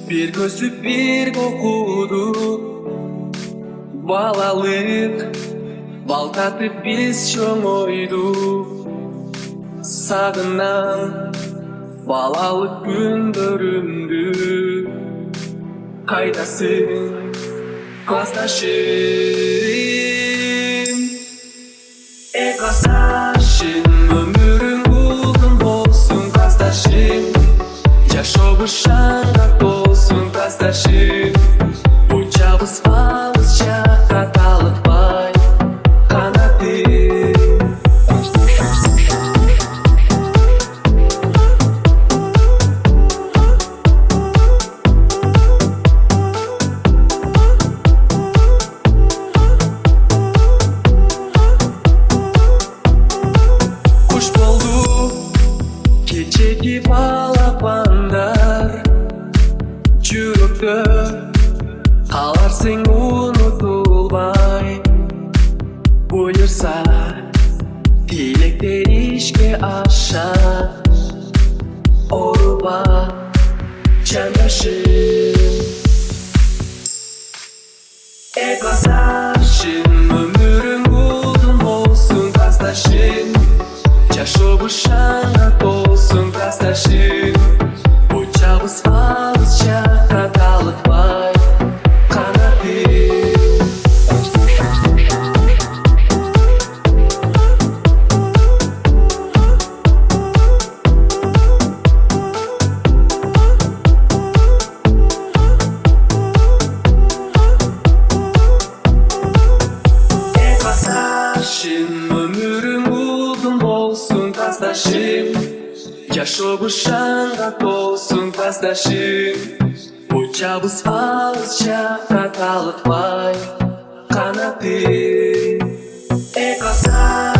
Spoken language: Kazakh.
Bir көсүп bir kokуду балалык бал татып биз чоңойдук. Сагынам балалык күндөрүмдү. Кайдасың классташым? Классташым, өмүрүң узун болсун классташым. Жашообу шаңдак болсун классташым. Учабыз алысча каталыкпай канатым. Куш болду кечеги балапандар, жүрөктө каларсың унутулбай. Буюрса тилектер ишке аша, ооруба жандашым. Классташым, өмүрүң узун болсун классташым. Жашообу шаңдак болсун классташым. Учабыз алысча каталыкпай канатым. Классташым, өмүрүң узун болсун классташым. Жашообу шаңдак болсун классташым. Учабыз алысча каталыкпай канатым. Классташым.